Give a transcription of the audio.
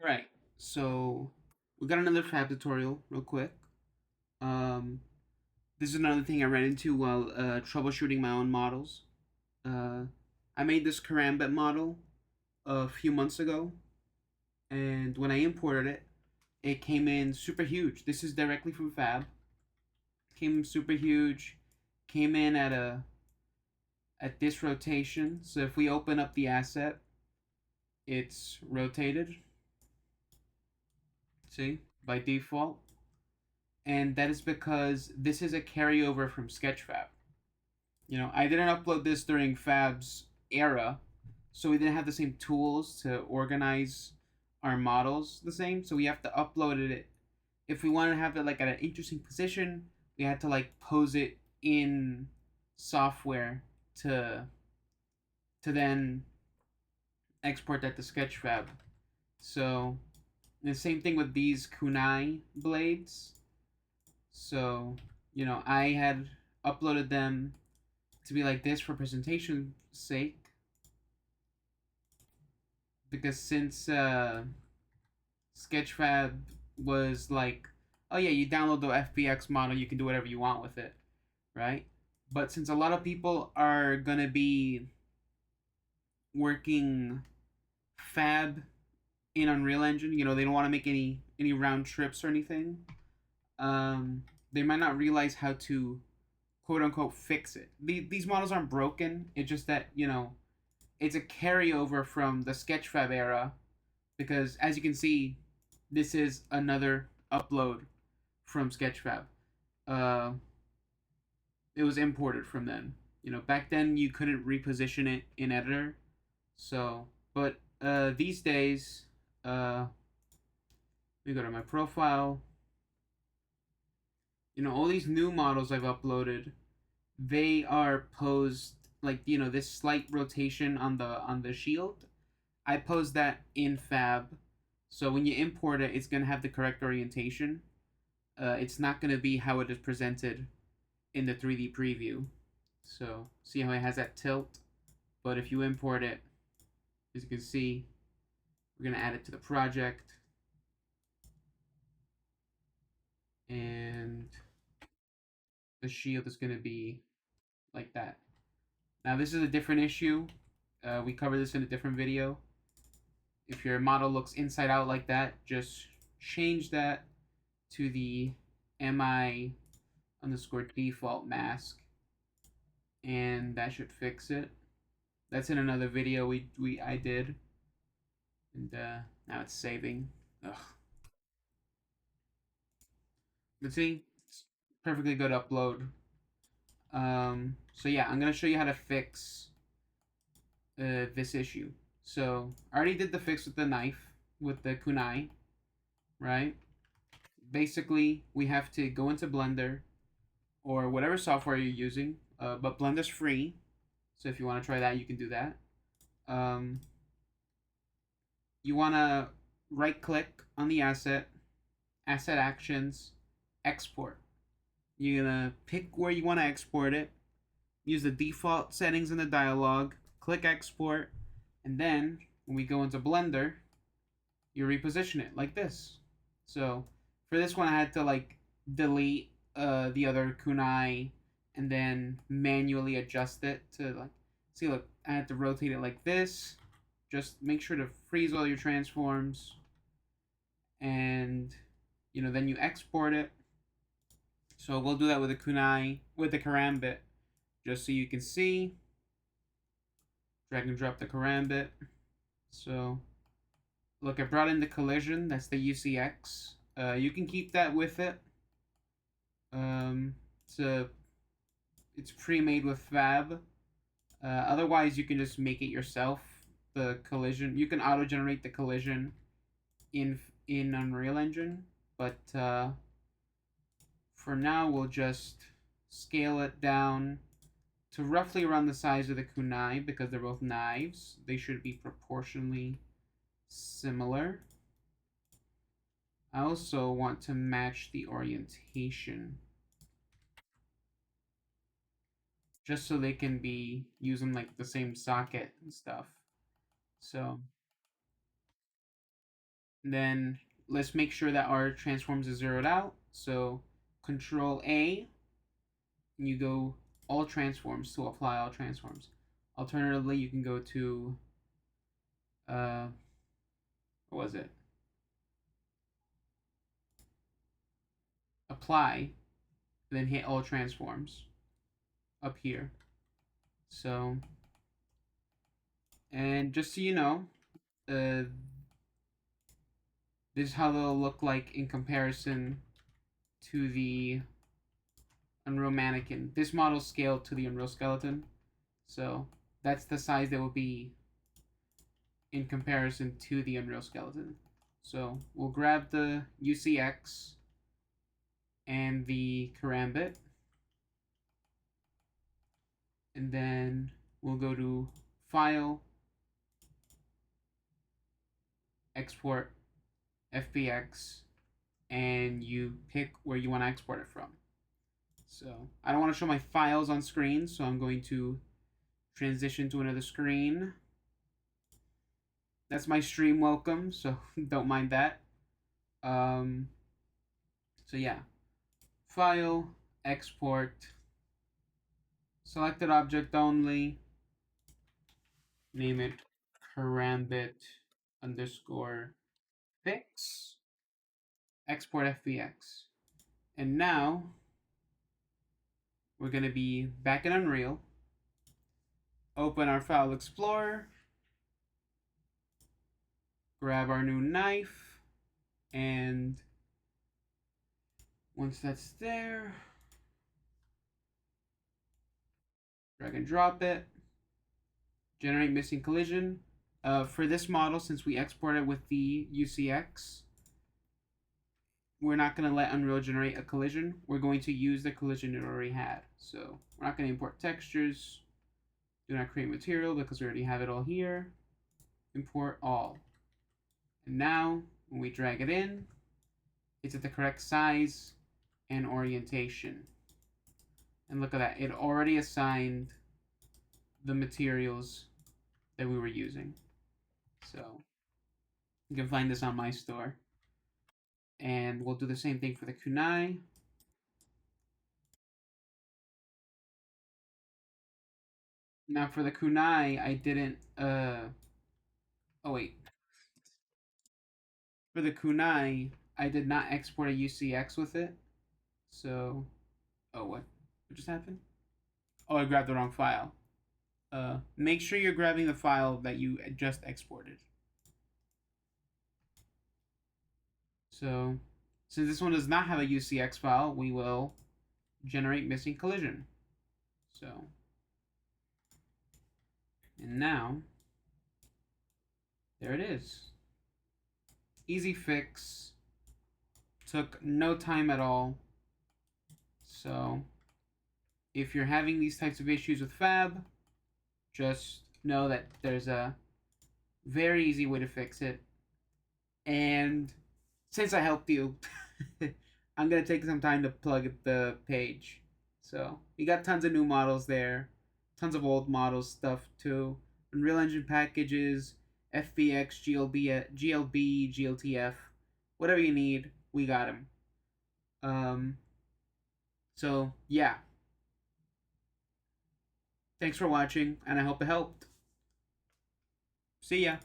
Right. So we got another fab tutorial real quick. Um, this is another thing I ran into while troubleshooting my own models. Uh, I made this karambit model a few months ago, and when I imported it, it came in super huge. This is directly from Fab. Came super huge. Came in at this rotation. So if we open up the asset, it's rotated. See, by default, and that is because this is a carryover from Sketchfab. You know, I didn't upload this during Fab's era, so we didn't have the same tools to organize our models the same. So we have to upload it. If we want to have it like at an interesting position, we had to like pose it in software to then export that to Sketchfab. So the same thing with these kunai blades. So I had uploaded them to be like this for presentation sake, because since Sketchfab was like, oh yeah, you download the FBX model, you can do whatever you want with it, right? But since a lot of people are gonna be working Fab in Unreal Engine, they don't want to make any round trips or anything. They might not realize how to quote unquote fix it. These models aren't broken. It's just that it's a carryover from the Sketchfab era, because as you can see, this is another upload from Sketchfab. Uh, it was imported from then. Back then you couldn't reposition it in editor. So, but these days, let me go to my profile. All these new models I've uploaded, they are posed like this slight rotation on the shield. I posed that in Fab, so when you import it, it's gonna have the correct orientation. It's not gonna be how it is presented in the 3D preview. So see how it has that tilt, but if you import it, as you can see, we're gonna add it to the project, and the shield is gonna be like that. Now this is a different issue. We covered this in a different video. If your model looks inside out like that, just change that to the mi underscore default mask, and that should fix it. That's in another video I did, and now it's saving. Ugh. But see, it's perfectly good upload. So yeah, I'm gonna show you how to fix this issue. So I already did the fix with the knife with the kunai, right? Basically, we have to go into Blender or whatever software you're using, but Blender's free, so if you want to try that, you can do that. Um, you want to right click on the asset, asset actions, export. You're gonna pick where you want to export it, use the default settings in the dialog, click export, and then when we go into Blender, you reposition it like this. So for this one, I had to like delete the other kunai and then manually adjust it to like see. Look, I had to rotate it like this. Just make sure to freeze all your transforms, and then you export it. So we'll do that with the kunai with the karambit, just so you can see. Drag and drop the karambit. So look, I brought in the collision. That's the UCX. You can keep that with it. It's it's pre-made with Fab. Otherwise, you can just make it yourself. The collision, you can auto-generate the collision in Unreal Engine, but for now, we'll just scale it down to roughly around the size of the kunai, because they're both knives. They should be proportionally similar. I also want to match the orientation, just so they can be using like the same socket and stuff. So Then let's make sure that our transforms is zeroed out. So Control A, and you go all transforms to apply all transforms. Alternatively, you can go to what was it? Apply, then hit all transforms up here. So, and just so you know, uh, this is how they'll look like in comparison to the Unreal Mannequin. This model scaled to the Unreal Skeleton, so that's the size that will be in comparison to the Unreal Skeleton. So we'll grab the UCX and the Karambit, and then we'll go to File, Export, FBX, and you pick where you want to export it from. So I don't want to show my files on screen, so I'm going to transition to another screen. That's my stream welcome, so don't mind that. So yeah, File, Export, selected object only, name it Karambit underscore fix, export FBX. And now we're going to be back in Unreal. Open our File Explorer, grab our new knife, and once that's there, drag and drop it, generate missing collision. For this model, since we exported with the UCX, we're not going to let Unreal generate a collision. We're going to use the collision it already had. So we're not going to import textures. Do not create material because we already have it all here. Import all. And now, when we drag it in, it's at the correct size and orientation. And look at that. It already assigned the materials that we were using. So you can find this on my store. And we'll do the same thing for the kunai. Now for the kunai, I didn't oh wait. For the kunai, I did not export a UCX with it. So what just happened? Oh, I grabbed the wrong file. Make sure you're grabbing the file that you just exported. So since this one does not have a UCX file, we will generate missing collision. So, and now, there it is. Easy fix. Took no time at all. So, if you're having these types of issues with Fab, just know that there's a very easy way to fix it. And since I helped you, I'm going to take some time to plug the page. So, we got tons of new models there, tons of old models stuff too. Unreal Engine packages, FBX, GLB, GLTF, whatever you need, we got them. So, yeah. Thanks for watching, and I hope it helped. See ya.